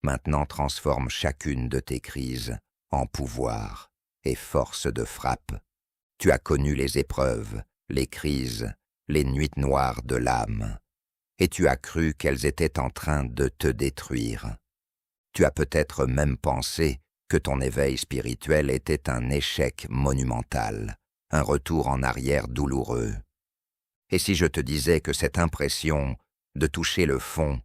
Maintenant transforme chacune de tes crises en pouvoir et force de frappe. Tu as connu les épreuves, les crises, les nuits noires de l'âme, et tu as cru qu'elles étaient en train de te détruire. Tu as peut-être même pensé que ton éveil spirituel était un échec monumental, un retour en arrière douloureux. Et si je te disais que cette impression de toucher le fond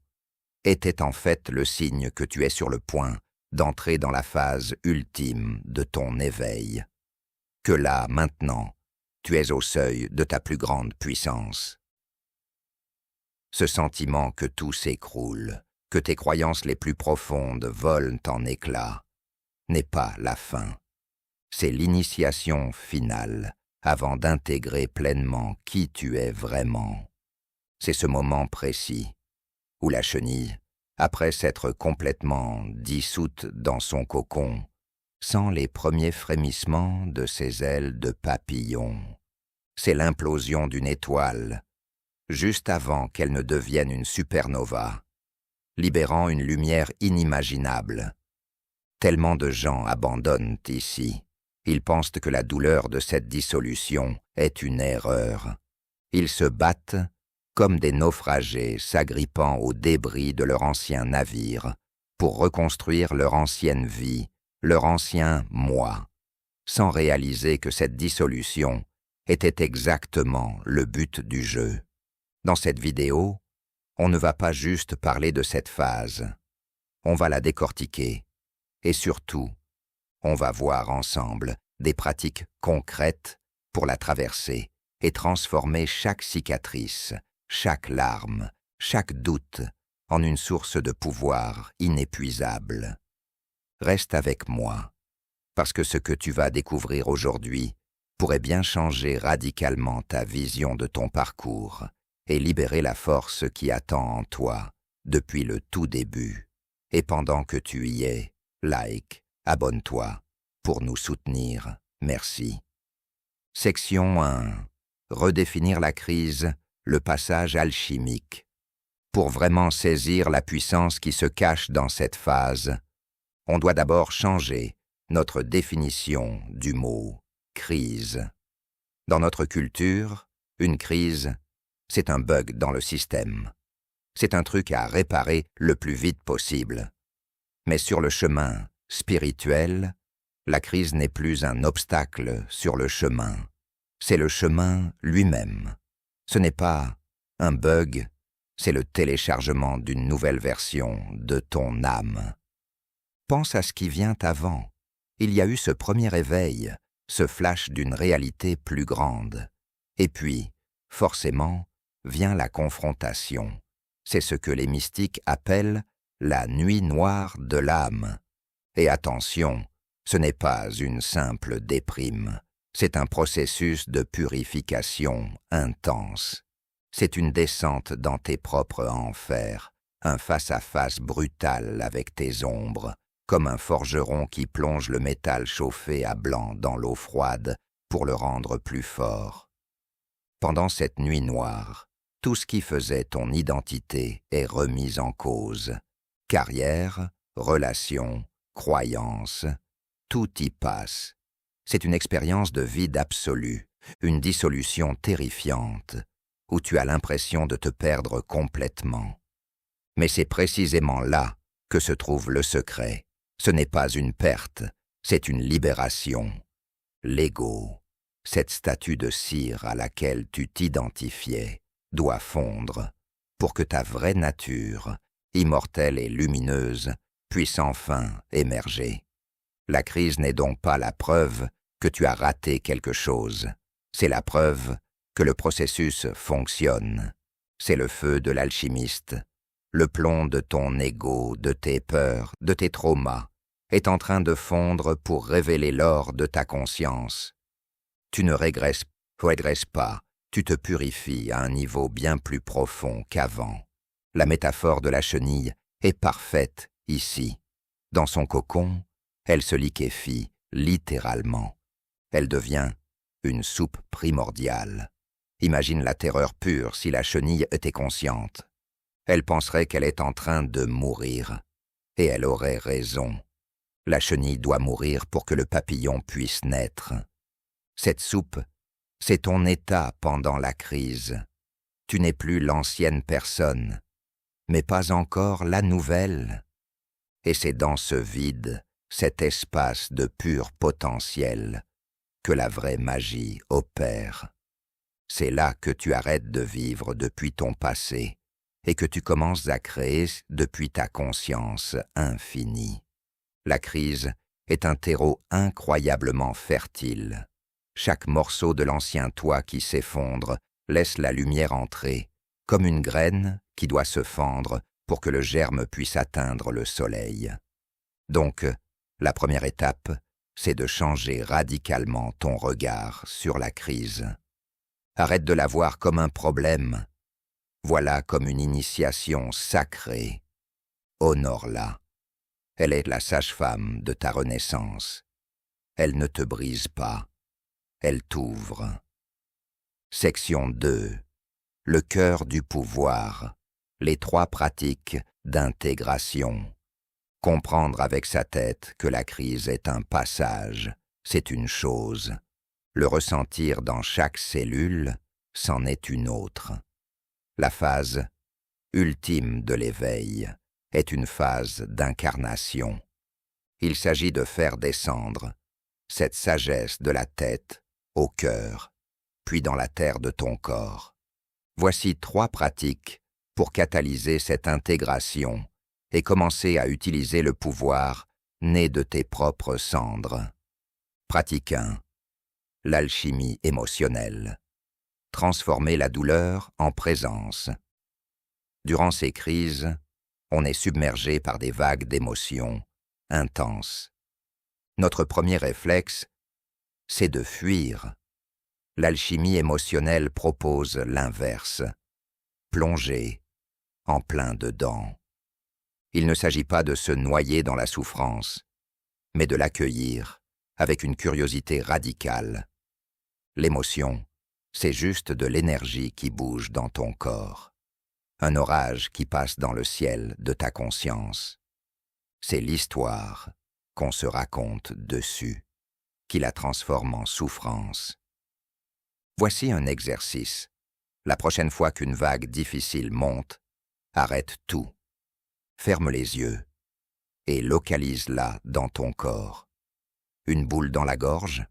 était en fait le signe que tu es sur le point d'entrer dans la phase ultime de ton éveil, que là, maintenant, tu es au seuil de ta plus grande puissance. Ce sentiment que tout s'écroule, que tes croyances les plus profondes volent en éclats, n'est pas la fin. C'est l'initiation finale avant d'intégrer pleinement qui tu es vraiment. C'est ce moment précis où la chenille, après s'être complètement dissoute dans son cocon, sent les premiers frémissements de ses ailes de papillon. C'est l'implosion d'une étoile, juste avant qu'elle ne devienne une supernova, libérant une lumière inimaginable. Tellement de gens abandonnent ici. Ils pensent que la douleur de cette dissolution est une erreur. Ils se battent comme des naufragés s'agrippant aux débris de leur ancien navire pour reconstruire leur ancienne vie, leur ancien moi, sans réaliser que cette dissolution était exactement le but du jeu. Dans cette vidéo, on ne va pas juste parler de cette phase, on va la décortiquer, et surtout, on va voir ensemble des pratiques concrètes pour la traverser et transformer chaque cicatrice, chaque larme, chaque doute en une source de pouvoir inépuisable. Reste avec moi, parce que ce que tu vas découvrir aujourd'hui pourrait bien changer radicalement ta vision de ton parcours et libérer la force qui attend en toi depuis le tout début. Et pendant que tu y es, like, abonne-toi pour nous soutenir. Merci. Section 1. Redéfinir la crise, le passage alchimique. Pour vraiment saisir la puissance qui se cache dans cette phase, on doit d'abord changer notre définition du mot « crise ». Dans notre culture, une crise, c'est un bug dans le système. C'est un truc à réparer le plus vite possible. Mais sur le chemin spirituel, la crise n'est plus un obstacle sur le chemin. C'est le chemin lui-même. Ce n'est pas un bug, c'est le téléchargement d'une nouvelle version de ton âme. Pense à ce qui vient avant. Il y a eu ce premier éveil, ce flash d'une réalité plus grande. Et puis, forcément, vient la confrontation. C'est ce que les mystiques appellent la nuit noire de l'âme. Et attention, ce n'est pas une simple déprime. C'est un processus de purification intense. C'est une descente dans tes propres enfers, un face-à-face brutal avec tes ombres, comme un forgeron qui plonge le métal chauffé à blanc dans l'eau froide pour le rendre plus fort. Pendant cette nuit noire, tout ce qui faisait ton identité est remis en cause. Carrière, relations, croyances, tout y passe. C'est une expérience de vide absolu, une dissolution terrifiante, où tu as l'impression de te perdre complètement. Mais c'est précisément là que se trouve le secret. Ce n'est pas une perte, c'est une libération. L'ego, cette statue de cire à laquelle tu t'identifiais, doit fondre pour que ta vraie nature, immortelle et lumineuse, puisse enfin émerger. La crise n'est donc pas la preuve que tu as raté quelque chose. C'est la preuve que le processus fonctionne. C'est le feu de l'alchimiste. Le plomb de ton ego, de tes peurs, de tes traumas, est en train de fondre pour révéler l'or de ta conscience. Tu ne régresses pas, tu te purifies à un niveau bien plus profond qu'avant. La métaphore de la chenille est parfaite ici. Dans son cocon, elle se liquéfie littéralement. Elle devient une soupe primordiale. Imagine la terreur pure si la chenille était consciente. Elle penserait qu'elle est en train de mourir. Et elle aurait raison. La chenille doit mourir pour que le papillon puisse naître. Cette soupe, c'est ton état pendant la crise. Tu n'es plus l'ancienne personne, mais pas encore la nouvelle. Et c'est dans ce vide, cet espace de pur potentiel, que la vraie magie opère. C'est là que tu arrêtes de vivre depuis ton passé et que tu commences à créer depuis ta conscience infinie. La crise est un terreau incroyablement fertile. Chaque morceau de l'ancien toi qui s'effondre laisse la lumière entrer, comme une graine qui doit se fendre pour que le germe puisse atteindre le soleil. Donc, la première étape, c'est de changer radicalement ton regard sur la crise. Arrête de la voir comme un problème. Voilà comme une initiation sacrée. Honore-la. Elle est la sage-femme de ta renaissance. Elle ne te brise pas. Elle t'ouvre. Section 2. Le cœur du pouvoir. Les 3 pratiques d'intégration. Comprendre avec sa tête que la crise est un passage, c'est une chose. Le ressentir dans chaque cellule, c'en est une autre. La phase ultime de l'éveil est une phase d'incarnation. Il s'agit de faire descendre cette sagesse de la tête au cœur, puis dans la terre de ton corps. Voici 3 pratiques pour catalyser cette intégration et commencer à utiliser le pouvoir né de tes propres cendres. Pratique 1. L'alchimie émotionnelle. Transformer la douleur en présence. Durant ces crises, on est submergé par des vagues d'émotions intenses. Notre premier réflexe, c'est de fuir. L'alchimie émotionnelle propose l'inverse. Plonger en plein dedans. Il ne s'agit pas de se noyer dans la souffrance, mais de l'accueillir avec une curiosité radicale. L'émotion, c'est juste de l'énergie qui bouge dans ton corps. Un orage qui passe dans le ciel de ta conscience. C'est l'histoire qu'on se raconte dessus, qui la transforme en souffrance. Voici un exercice. La prochaine fois qu'une vague difficile monte, arrête tout. Ferme les yeux et localise-la dans ton corps. Une boule dans la gorge,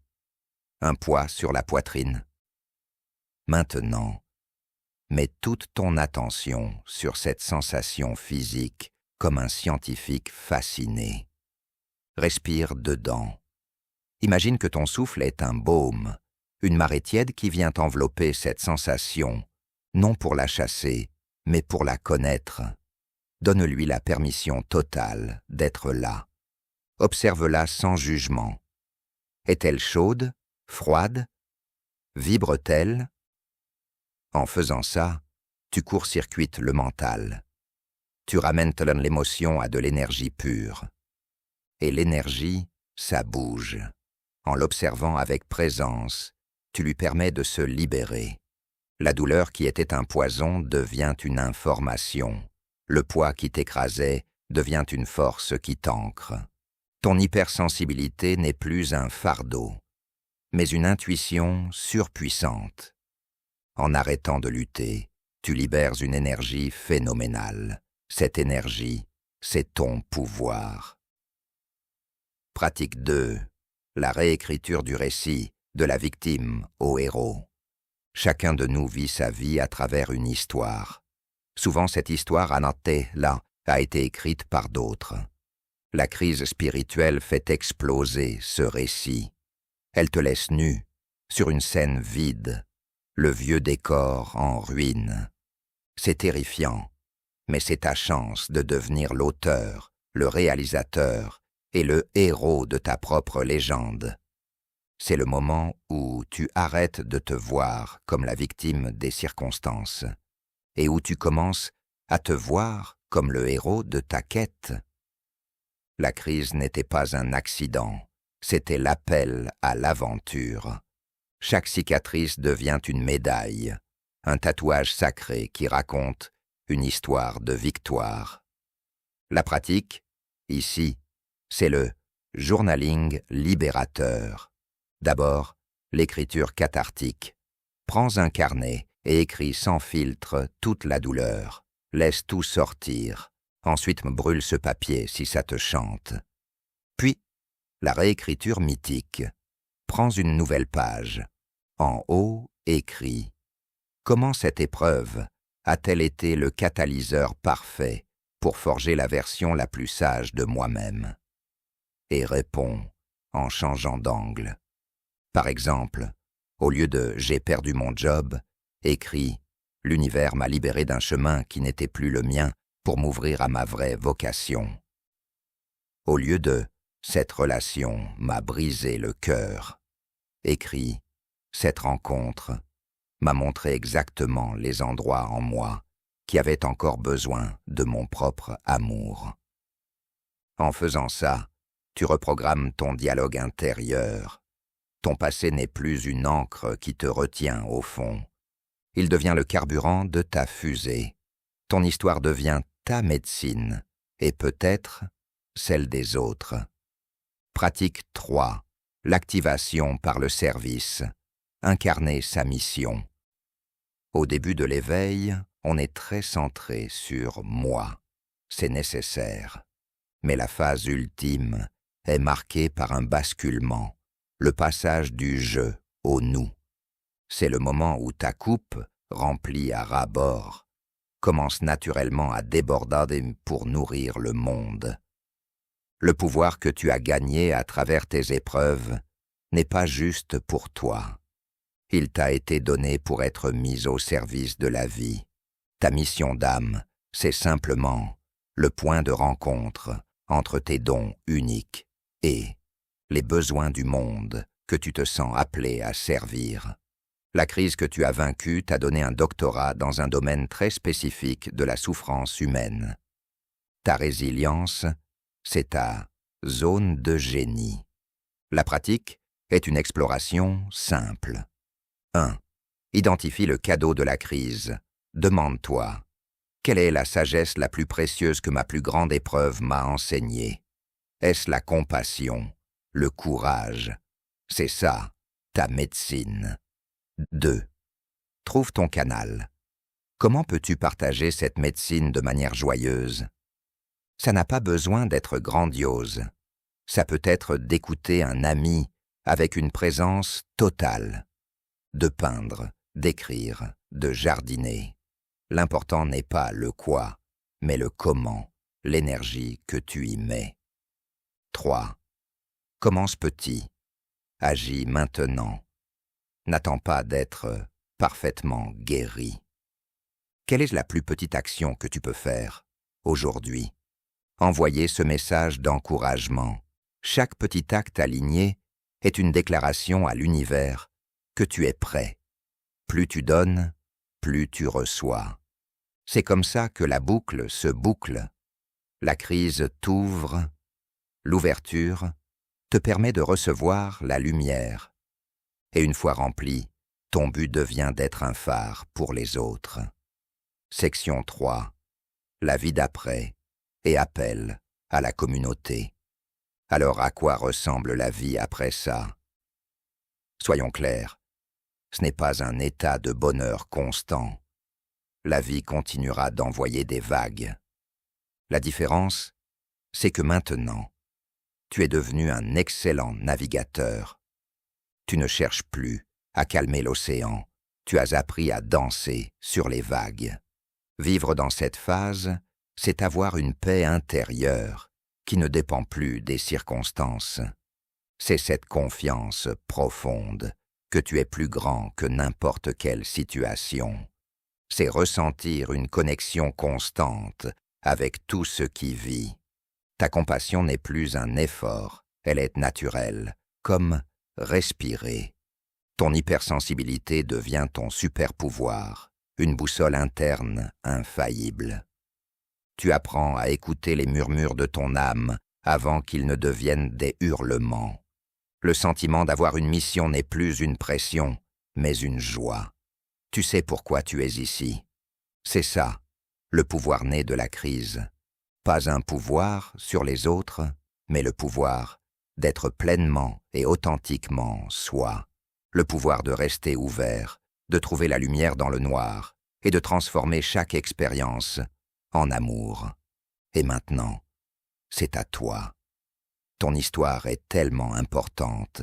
un poids sur la poitrine. Maintenant, mets toute ton attention sur cette sensation physique comme un scientifique fasciné. Respire dedans. Imagine que ton souffle est un baume, une marée tiède qui vient envelopper cette sensation, non pour la chasser, mais pour la connaître. Donne-lui la permission totale d'être là. Observe-la sans jugement. Est-elle chaude, froide? Vibre-t-elle? En faisant ça, tu court-circuites le mental. Tu ramènes l'émotion à de l'énergie pure. Et l'énergie, ça bouge. En l'observant avec présence, tu lui permets de se libérer. La douleur qui était un poison devient une information. Le poids qui t'écrasait devient une force qui t'ancre. Ton hypersensibilité n'est plus un fardeau, mais une intuition surpuissante. En arrêtant de lutter, tu libères une énergie phénoménale. Cette énergie, c'est ton pouvoir. Pratique 2. La réécriture du récit, de la victime au héros. Chacun de nous vit sa vie à travers une histoire. Souvent, cette histoire a été écrite par d'autres. La crise spirituelle fait exploser ce récit. Elle te laisse nu, sur une scène vide, le vieux décor en ruine. C'est terrifiant, mais c'est ta chance de devenir l'auteur, le réalisateur et le héros de ta propre légende. C'est le moment où tu arrêtes de te voir comme la victime des circonstances et où tu commences à te voir comme le héros de ta quête. La crise n'était pas un accident, c'était l'appel à l'aventure. Chaque cicatrice devient une médaille, un tatouage sacré qui raconte une histoire de victoire. La pratique, Ici, c'est le journaling libérateur. D'abord, l'écriture cathartique. Prends un carnet et écris sans filtre toute la douleur. Laisse tout sortir. Ensuite, brûle ce papier si ça te chante. Puis, la réécriture mythique. Prends une nouvelle page. En haut, écris. Comment cette épreuve a-t-elle été le catalyseur parfait pour forger la version la plus sage de moi-même? Et réponds en changeant d'angle. Par exemple, au lieu de « j'ai perdu mon job », écris « l'univers m'a libéré d'un chemin qui n'était plus le mien pour m'ouvrir à ma vraie vocation ». Au lieu de « cette relation m'a brisé le cœur », écris « cette rencontre m'a montré exactement les endroits en moi qui avaient encore besoin de mon propre amour ». En faisant ça, tu reprogrammes ton dialogue intérieur. Ton passé n'est plus une ancre qui te retient au fond. Il devient le carburant de ta fusée. Ton histoire devient ta médecine et peut-être celle des autres. Pratique 3. L'activation par le service. Incarner sa mission. Au début de l'éveil, on est très centré sur « moi ». C'est nécessaire. Mais la phase ultime est marquée par un basculement, le passage du « je » au « nous ». C'est le moment où ta coupe, remplie à ras-bord, commence naturellement à déborder pour nourrir le monde. Le pouvoir que tu as gagné à travers tes épreuves n'est pas juste pour toi. Il t'a été donné pour être mis au service de la vie. Ta mission d'âme, c'est simplement le point de rencontre entre tes dons uniques et les besoins du monde que tu te sens appelé à servir. La crise que tu as vaincue t'a donné un doctorat dans un domaine très spécifique de la souffrance humaine. Ta résilience, c'est ta zone de génie. La pratique est une exploration simple. 1. Identifie le cadeau de la crise. Demande-toi, quelle est la sagesse la plus précieuse que ma plus grande épreuve m'a enseignée? Est-ce la compassion, le courage? C'est ça, ta médecine. 2. Trouve ton canal. Comment peux-tu partager cette médecine de manière joyeuse? Ça n'a pas besoin d'être grandiose. Ça peut être d'écouter un ami avec une présence totale, de peindre, d'écrire, de jardiner. L'important n'est pas le quoi, mais le comment, l'énergie que tu y mets. 3. Commence petit. Agis maintenant. N'attends pas d'être parfaitement guéri. Quelle est la plus petite action que tu peux faire aujourd'hui? Envoyer ce message d'encouragement. Chaque petit acte aligné est une déclaration à l'univers que tu es prêt. Plus tu donnes, plus tu reçois. C'est comme ça que la boucle se boucle. La crise t'ouvre. L'ouverture te permet de recevoir la lumière. Et une fois rempli, ton but devient d'être un phare pour les autres. Section 3. La vie d'après et appel à la communauté. Alors à quoi ressemble la vie après ça? Soyons clairs, ce n'est pas un état de bonheur constant. La vie continuera d'envoyer des vagues. La différence, c'est que maintenant, tu es devenu un excellent navigateur. Tu ne cherches plus à calmer l'océan, tu as appris à danser sur les vagues. Vivre dans cette phase, c'est avoir une paix intérieure qui ne dépend plus des circonstances. C'est cette confiance profonde que tu es plus grand que n'importe quelle situation. C'est ressentir une connexion constante avec tout ce qui vit. Ta compassion n'est plus un effort, elle est naturelle, comme respirer. Ton hypersensibilité devient ton super-pouvoir, une boussole interne infaillible. Tu apprends à écouter les murmures de ton âme avant qu'ils ne deviennent des hurlements. Le sentiment d'avoir une mission n'est plus une pression, mais une joie. Tu sais pourquoi tu es ici. C'est ça, le pouvoir né de la crise. Pas un pouvoir sur les autres, mais le pouvoir d'être pleinement et authentiquement soi. Le pouvoir de rester ouvert, de trouver la lumière dans le noir et de transformer chaque expérience en amour. Et maintenant, c'est à toi. Ton histoire est tellement importante.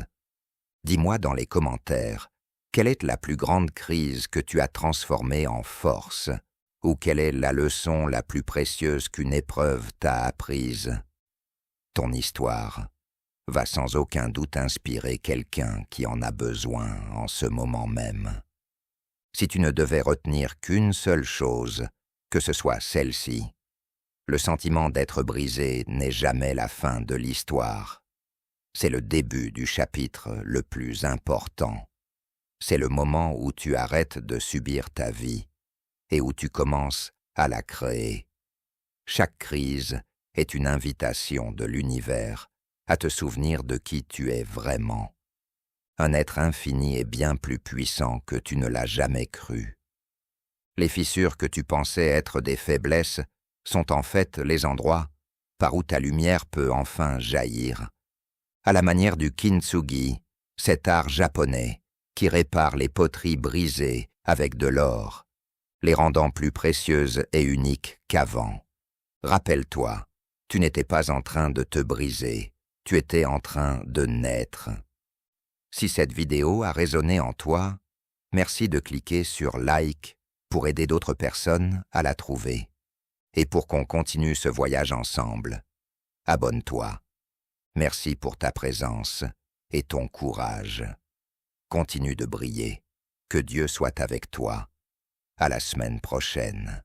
Dis-moi dans les commentaires, quelle est la plus grande crise que tu as transformée en force? Ou quelle est la leçon la plus précieuse qu'une épreuve t'a apprise? Ton histoire va sans aucun doute inspirer quelqu'un qui en a besoin en ce moment même. Si tu ne devais retenir qu'une seule chose, que ce soit celle-ci, le sentiment d'être brisé n'est jamais la fin de l'histoire. C'est le début du chapitre le plus important. C'est le moment où tu arrêtes de subir ta vie et où tu commences à la créer. Chaque crise est une invitation de l'univers à te souvenir de qui tu es vraiment. Un être infini et bien plus puissant que tu ne l'as jamais cru. Les fissures que tu pensais être des faiblesses sont en fait les endroits par où ta lumière peut enfin jaillir. À la manière du kintsugi, cet art japonais qui répare les poteries brisées avec de l'or, les rendant plus précieuses et uniques qu'avant. Rappelle-toi, tu n'étais pas en train de te briser, tu étais en train de naître. Si cette vidéo a résonné en toi, merci de cliquer sur like pour aider d'autres personnes à la trouver. Et pour qu'on continue ce voyage ensemble, abonne-toi. Merci pour ta présence et ton courage. Continue de briller. Que Dieu soit avec toi. À la semaine prochaine.